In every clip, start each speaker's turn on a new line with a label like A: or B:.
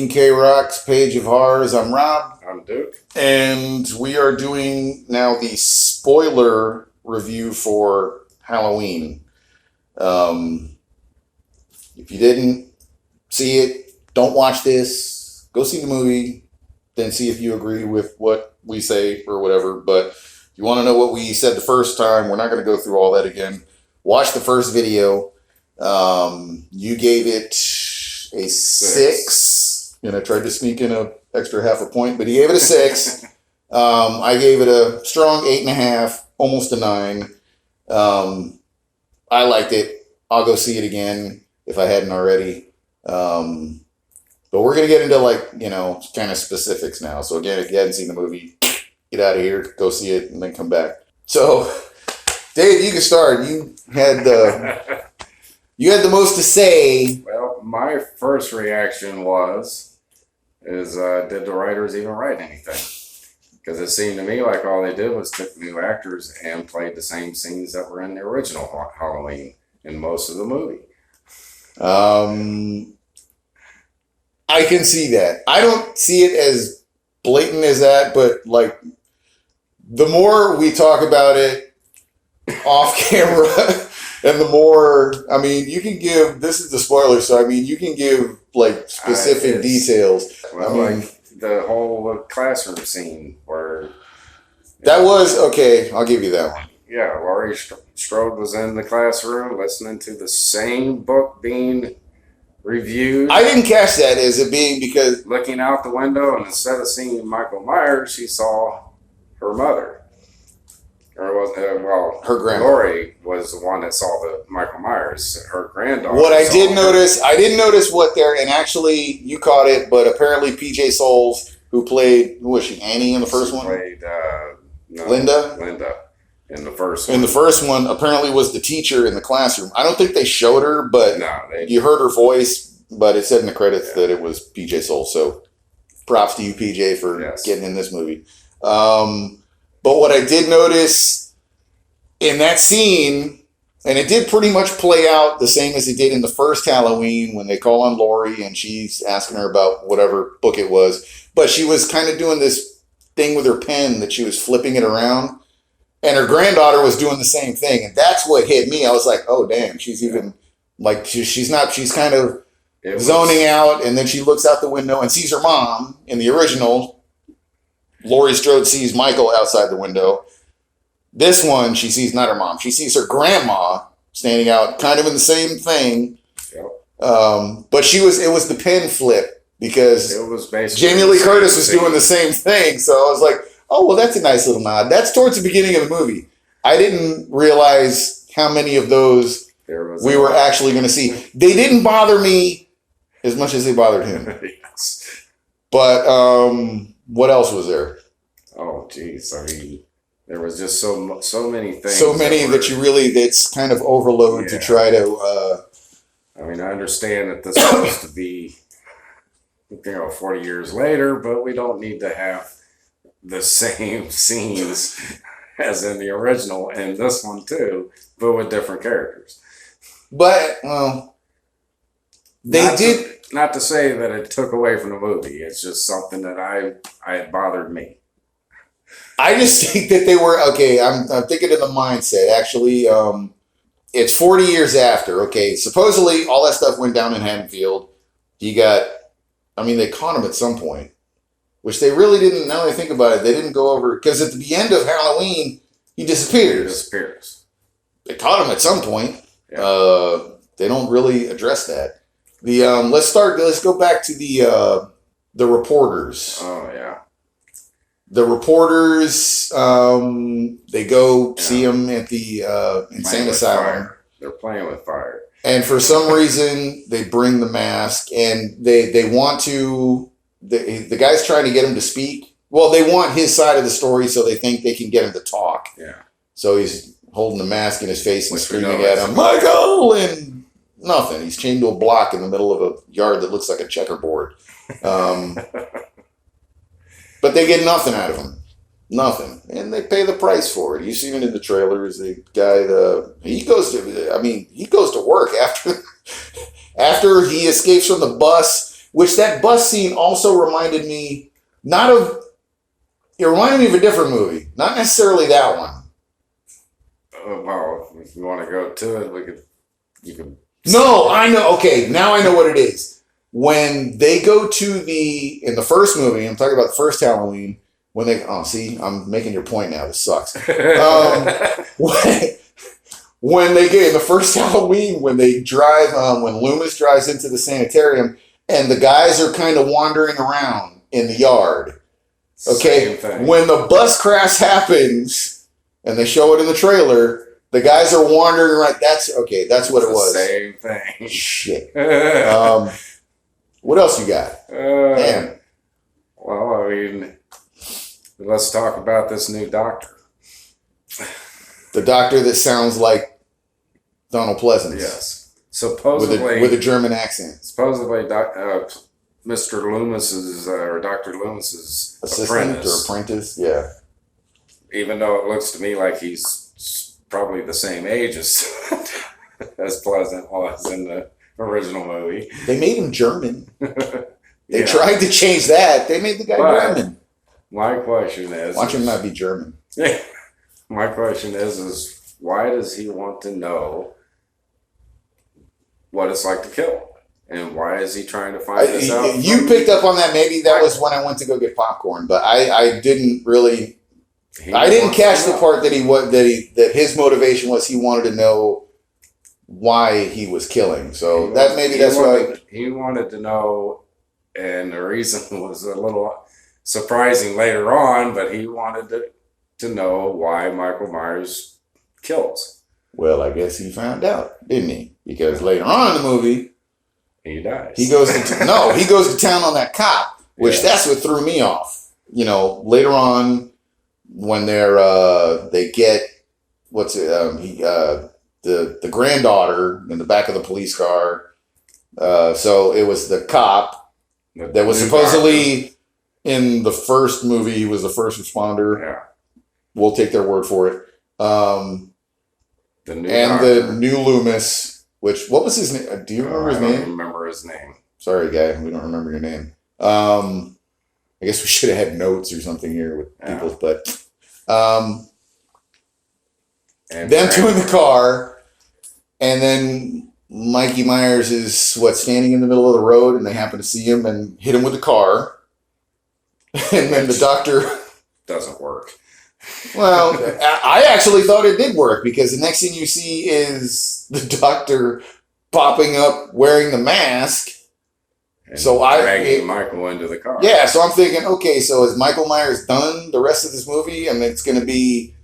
A: Speaking K-Rock's Page of Horrors. I'm Rob.
B: I'm Duke.
A: And we are doing now the spoiler review for Halloween. If you didn't see it, don't watch this. Go see the movie, then see if you agree with what we say or whatever. But if you want to know what we said the first time, we're not going to go through all that again. Watch the first video. You gave it a 6, and I tried to sneak in an extra half a point, but he gave it a 6. I gave it a strong 8.5, almost a 9. I liked it. I'll go see it again if I hadn't already. But we're gonna get into kind of specifics now. So again, if you hadn't seen the movie, get out of here, go see it, and then come back. So, Dave, you can start. You had the most to say.
B: Well, my first reaction is did the writers even write anything? Because it seemed to me like all they did was took new actors and played the same scenes that were in the original Halloween in most of the movie.
A: I can see that. I don't see it as blatant as that, but like the more we talk about it off camera and the more, I mean, you can give, this is the spoiler, so I mean, you can give like specific details.
B: Well, like the whole classroom scene where...
A: That was, okay, I'll give you that one.
B: Yeah, Laurie Strode was in the classroom listening to the same book being reviewed.
A: I didn't catch that as it being because...
B: Looking out the window, and instead of seeing Michael Myers, she saw her mother. Or was
A: her grandma.
B: Laurie was the one that saw the Michael Myers. Her granddaughter.
A: What I didn't notice what there, and actually you caught it, but apparently PJ Souls, who was she, Annie in the first one?
B: Played
A: Linda?
B: Linda in the first one.
A: In the first one, apparently was the teacher in the classroom. I don't think they showed her, but you heard her voice, but it said in the credits that it was PJ Souls. So props to you, PJ, for getting in this movie. But what I did notice in that scene, and it did pretty much play out the same as it did in the first Halloween when they call on Laurie and she's asking her about whatever book it was, but she was kind of doing this thing with her pen that she was flipping it around, and her granddaughter was doing the same thing, and that's what hit me. I was like, oh damn, she's even like she's kind of zoning out, and then she looks out the window and sees her mom in the original. Laurie Strode sees Michael outside the window. This one, she sees not her mom. She sees her grandma standing out, kind of in the same thing. Yep. But it was the pen flip because
B: it was basically
A: Jamie Lee Curtis was doing the same thing. So I was like, oh, well, that's a nice little nod. That's towards the beginning of the movie. I didn't realize how many of those we were actually going to see. They didn't bother me as much as they bothered him.
B: Yes.
A: But what else was there?
B: Oh, geez. I mean, there was just so many things.
A: So many that you really, it's kind of overload to try to...
B: I mean, I understand that this is supposed to be, 40 years later, but we don't need to have the same scenes as in the original and this one too, but with different characters.
A: But, well,
B: not to say that it took away from the movie. It's just something that it bothered me.
A: I just think that they were, okay, I'm thinking of the mindset. Actually, it's 40 years after, okay, supposedly all that stuff went down in Haddonfield. They caught him at some point, which they really didn't, now that I think about it, they didn't go over, because at the end of Halloween, he disappears. They caught him at some point. Yeah. They don't really address that. Let's go back to the reporters.
B: Oh, yeah.
A: The reporters, they go see him at the insane asylum.
B: They're playing with fire.
A: And for some reason, they bring the mask, and they want to, the guy's trying to get him to speak. Well, they want his side of the story, so they think they can get him to talk.
B: Yeah.
A: So he's holding the mask in his face and screaming at him, Michael! And nothing. He's chained to a block in the middle of a yard that looks like a checkerboard. But they get nothing out of him. Nothing. And they pay the price for it. You see it in the trailers. The guy, he goes to work after he escapes from the bus which that bus scene also reminded me it reminded me of a different movie, not necessarily that one.
B: Well, if you want to go to it, you could.
A: No, I know. Okay, now I know what it is. When they go to in the first movie, I'm talking about the first Halloween, see, I'm making your point now. This sucks. When they get in the first Halloween, when they drive, when Loomis drives into the sanitarium, and the guys are kind of wandering around in the yard. Okay, when the bus crash happens, and they show it in the trailer, the guys are wandering around. That's what it was.
B: Same thing.
A: Shit. What else you got? Man.
B: Well, I mean, let's talk about this new doctor.
A: The doctor that sounds like Donald Pleasance.
B: Yes. Supposedly.
A: With a German accent.
B: Supposedly, Mr. Loomis's, or Dr. Loomis's
A: assistant or apprentice, yeah.
B: Even though it looks to me like he's probably the same age as Pleasant was in the original movie.
A: They made him German. They tried to change that. They made the guy German.
B: My question is...
A: Watch him not be German.
B: My question is why does he want to know what it's like to kill? And why is he trying to find this out?
A: You picked up on that. Maybe that was when I went to go get popcorn, but I didn't really... I didn't catch the part that his motivation was he wanted to know why he was killing. So that's why
B: he wanted to know, and the reason was a little surprising later on, but he wanted to know why Michael Myers kills.
A: Well, I guess he found out, didn't he? Because later on in the movie,
B: he dies.
A: He goes to town on that cop, which that's what threw me off. You know, later on when they get the granddaughter in the back of the police car. So it was the cop that was supposedly in the first movie. He was the first responder.
B: Yeah.
A: We'll take their word for it. The new Loomis, what was his name? Do you remember his name?
B: I don't remember his name.
A: Sorry, guy. We don't remember your name. I guess we should have had notes or something here with people, but them two in the car, and then Mikey Myers is standing in the middle of the road, and they happen to see him and hit him with the car, and then the doctor
B: doesn't work.
A: Well, I actually thought it did work because the next thing you see is the doctor popping up wearing the mask.
B: And dragging Michael into the car.
A: Yeah, so I'm thinking, okay, so is Michael Myers done the rest of this movie? And it's going to be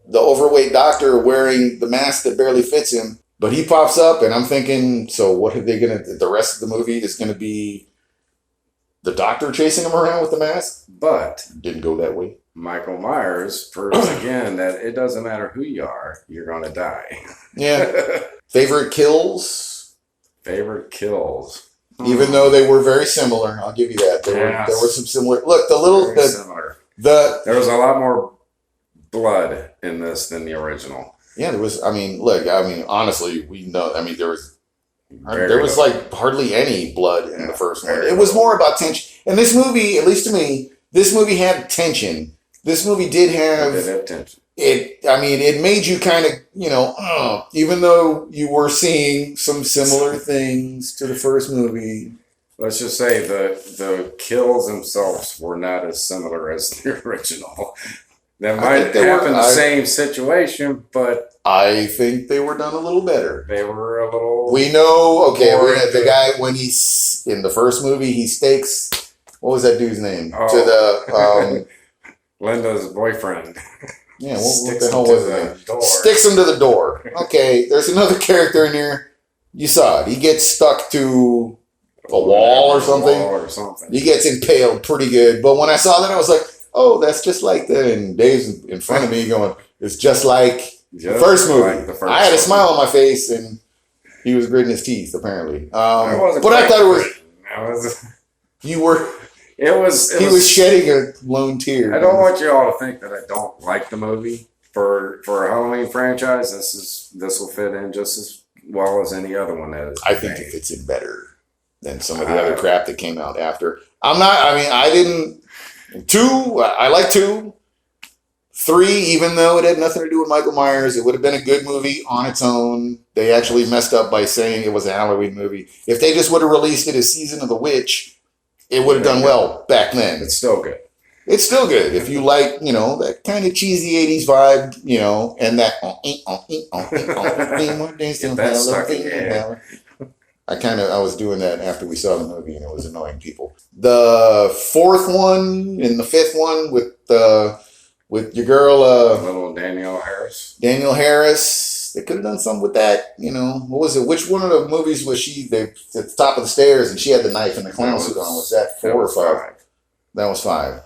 A: the overweight doctor wearing the mask that barely fits him. But he pops up, and I'm thinking, so what are they going to... The rest of the movie is going to be the doctor chasing him around with the mask?
B: But...
A: Didn't go that way.
B: Michael Myers proves again that it doesn't matter who you are, you're going to die.
A: Yeah. Favorite kills?
B: Favorite kills.
A: Even though they were very similar, I'll give you that. There were some similar. Look,
B: similar. There was a lot more blood in this than the original.
A: Yeah, there was. Honestly, we know. There was like hardly any blood in the first one. It was more about tension. And this movie, at least to me, this movie had tension. This movie did have
B: tension.
A: It made you kind of, even though you were seeing some similar things to the first movie.
B: Let's just say the kills themselves were not as similar as the original. That might happen the same situation, but...
A: I think they were done a little better.
B: They were a little...
A: We know, the guy, when he's in the first movie, he stakes... What was that dude's name? To the...
B: Linda's boyfriend.
A: Yeah, what the hell was it? Sticks him to the door. Okay, there's another character in here. You saw it. He gets stuck to a wall or something. He gets impaled pretty good. But when I saw that, I was like, oh, that's just like and Dave's in front of me going, it's just like the first movie. I had a smile on my face, and he was gritting his teeth, apparently. But I thought it was... You were... He was shedding a lone tear.
B: I don't want you all to think that I don't like the movie. For a Halloween franchise, this will fit in just as well as any other one that is.
A: I think it fits in better. than some of the other crap that came out after. I didn't. 2, I like 2. 3, even though it had nothing to do with Michael Myers, it would have been a good movie on its own. They actually messed up by saying it was a Halloween movie. If they just would have released it as Season of the Witch, it would have done well back then.
B: It's still good.
A: It's still good. If you like, that kind of cheesy 80s vibe, and that I was doing that after we saw the movie, and it was annoying people. The 4th one and the 5th one with your girl,
B: little Danielle Harris.
A: Danielle Harris. They could have done something with that. What was it? Which one of the movies was she? They at the top of the stairs, and she had the knife and the clown suit on. Was that 4 or 5? That was 5.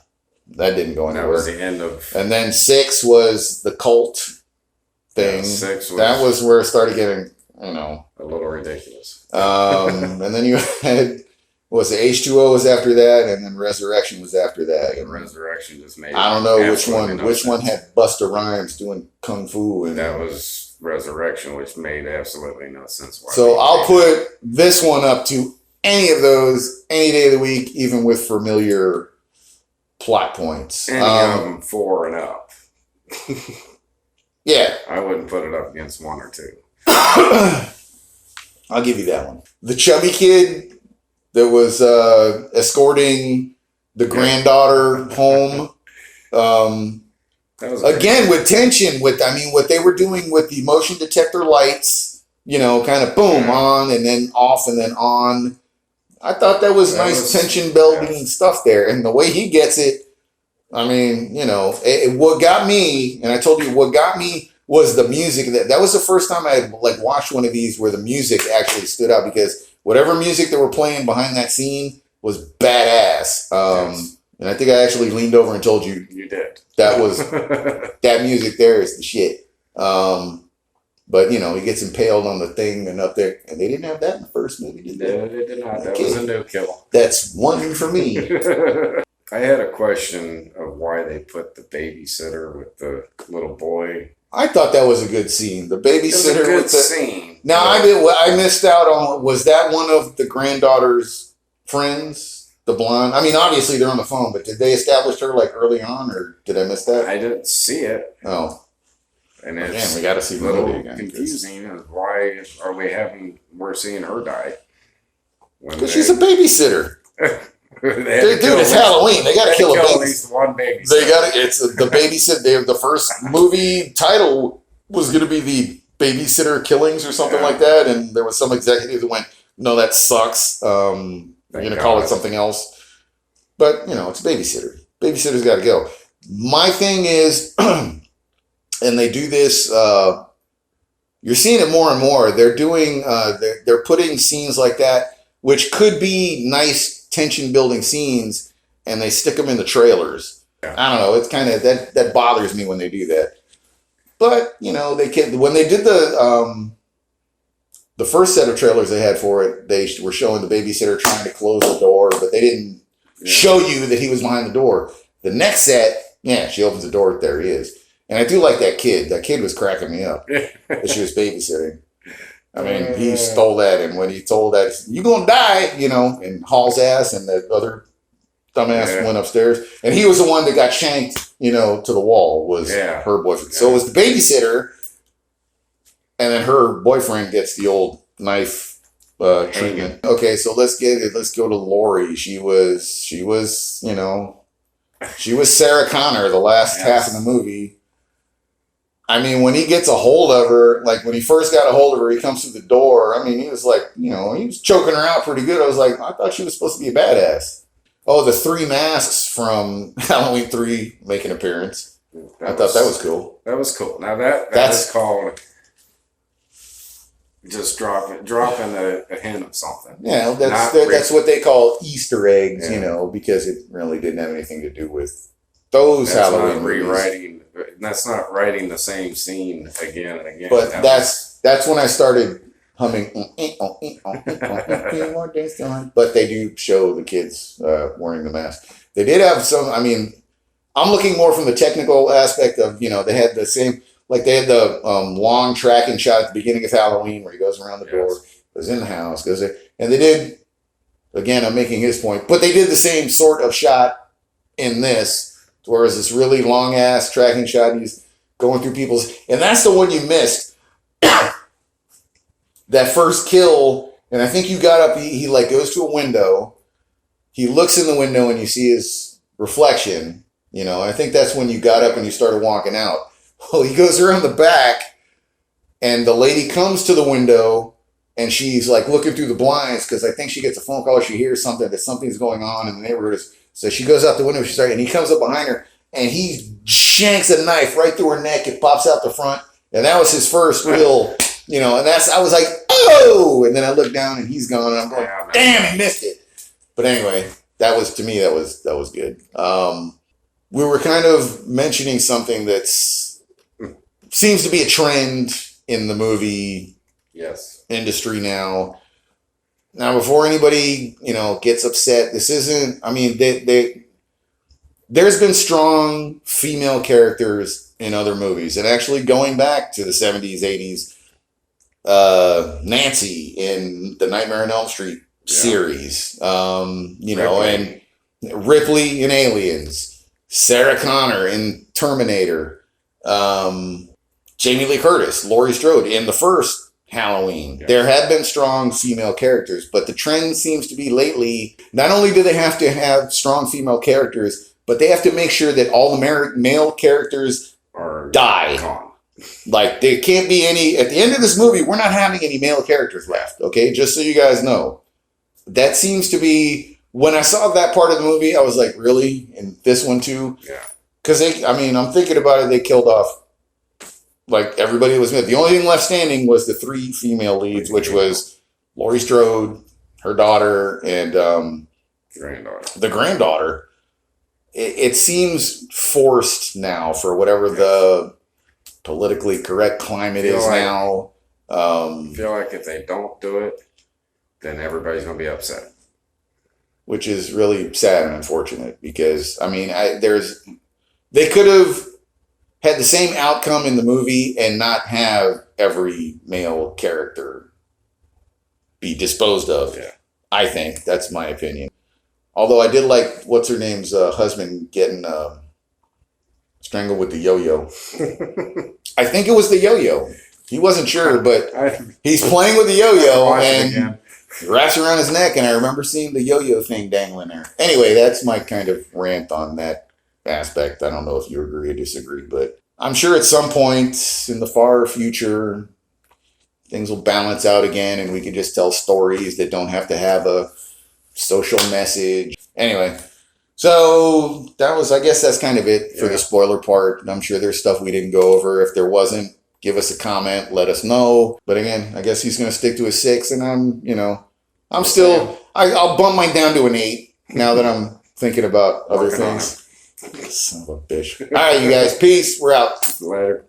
A: That didn't go anywhere.
B: That was the end of.
A: And then 6 was the cult thing.
B: 6 was.
A: That was where it started getting,
B: a little ridiculous.
A: And then you had. Was the H2O was after that, and then Resurrection was after that.
B: And Resurrection just made.
A: I don't know which one. Which one had Busta Rhymes doing kung fu, and
B: that was Resurrection, which made absolutely no sense.
A: So I'll put this one up to any of those any day of the week, even with familiar plot points.
B: Any of them 4 and up.
A: Yeah,
B: I wouldn't put it up against 1 or 2.
A: I'll give you that one. The chubby kid that was escorting the granddaughter home.
B: That was
A: again with tension. With what they were doing with the motion detector lights. Kind of boom on and then off and then on. I thought that was nice tension building stuff there, and the way he gets it. What got me, and I told you what got me was the music. That was the first time I had watched one of these where the music actually stood out, because whatever music they were playing behind that scene was badass.
B: Yes.
A: And I think I actually leaned over and told you.
B: You did.
A: That was that music there is the shit. But he gets impaled on the thing and up there, and they didn't have that in the first movie, did they?
B: No, they did not. That was a new kill.
A: That's 1 for me.
B: I had a question of why they put the babysitter with the little boy.
A: I thought that was a good scene. The babysitter
B: with the
A: scene. Now I missed out on. Was that one of the granddaughter's friends, the blonde? Obviously they're on the phone, but did they establish her early on, or did I miss that?
B: I didn't see it.
A: Oh.
B: And it's
A: we got to see the movie again.
B: Confusing. Why are we're seeing her die?
A: Because she's a babysitter. Dude, it's Halloween. They got to kill a baby.
B: At least one babysitter.
A: They got it's the babysitter. The first movie title was going to be the Babysitter Killings or something like that, and there was some executive that went, "No, that sucks. You're going to call it something else." But it's a babysitter. Babysitter's got to go. My thing is. And they do this. You're seeing it more and more. They're doing. They're putting scenes like that, which could be nice tension building scenes, and they stick them in the trailers.
B: Yeah.
A: I don't know. It's kind of that bothers me when they do that. But they can. When they did the first set of trailers they had for it, they were showing the babysitter trying to close the door, but they didn't show you that he was behind the door. The next set, she opens the door. There he is. And I do like that kid. That kid was cracking me up that she was babysitting. He stole that. And when he told that, "You gonna die," and hauls ass, and the other dumbass went upstairs. And he was the one that got shanked, to the wall, was her boyfriend. So it was the babysitter. And then her boyfriend gets the old knife treatment. Okay, so let's go to Lori. She was Sarah Connor the last half of the movie. When he gets a hold of her, when he first got a hold of her, he comes through the door. He was he was choking her out pretty good. I was like, I thought she was supposed to be a badass. Oh, the 3 masks from Halloween 3 make an appearance. I thought that was cool.
B: That was cool. Now that's called just dropping a hint of something.
A: Yeah, that's what they call Easter eggs, because it really didn't have anything to do with those Halloween
B: rewriting. That's not writing the same scene again and again.
A: But that's when I started humming. But they do show the kids wearing the mask. They did have some. I'm looking more from the technical aspect of they had the same. They had the long tracking shot at the beginning of Halloween where he goes around the door, goes in the house, goes there, and they did again, I'm making his point, but they did the same sort of shot in this, whereas this really long ass tracking shot, he's going through people's, and that's the one you missed. That first kill, and I think you got up, he like goes to a window, he looks in the window and you see his reflection, you know, and I think that's when you got up and you started walking out. Well, he goes around the back and the lady comes to the window and she's like looking through the blinds because I think she gets a phone call or she hears something that something's going on in the neighborhood. So she goes out the window, and he comes up behind her and he shanks a knife right through her neck. It pops out the front. And that was his first real, you know, and I was like, oh, and then I looked down and he's gone and I'm going, damn, he missed it. But anyway, that was good. We were kind of mentioning something that's seems to be a trend in the movie industry now. Now, before anybody, you know, gets upset, this isn't, I mean, there's been strong female characters in other movies. And actually going back to the 70s, 80s, Nancy in the Nightmare on Elm Street series, you know, and Ripley in Aliens, Sarah Connor in Terminator, Jamie Lee Curtis, Laurie Strode in the first Halloween. Yeah. There have been strong female characters, but the trend seems to be lately, not only do they have to have strong female characters, but they have to make sure that all the male characters die. Gone. Like, there can't be any, at the end of this movie, we're not having any male characters left, okay? Just so you guys know. That seems to be, when I saw that part of the movie, I was like, really? And this one too? Yeah. Because, I'm thinking about it, they killed off, like, everybody that was mid. The only thing left standing was the 3 female leads, which was Laurie Strode, her daughter, and the granddaughter. It seems forced now for whatever the politically correct climate is now.
B: I feel like if they don't do it, then everybody's going to be upset.
A: Which is really sad and unfortunate because, they could have had the same outcome in the movie and not have every male character be disposed of. Yeah. I think. That's my opinion. Although I did like what's her name's husband getting strangled with the yo-yo. I think it was the yo-yo. He wasn't sure, but he's playing with the yo-yo and wraps around his neck, and I remember seeing the yo-yo thing dangling there. Anyway, that's my kind of rant on that aspect. I don't know if you agree or disagree, but I'm sure at some point in the far future, things will balance out again, and we can just tell stories that don't have to have a social message. Anyway, so I guess that's kind of it for the spoiler part. I'm sure there's stuff we didn't go over. If there wasn't, give us a comment, let us know. But again, I guess he's going to stick to a 6, and I'll bump mine down to an 8 now that I'm thinking about other things. Son of a bitch. All right, you guys, peace. We're out.
B: Later.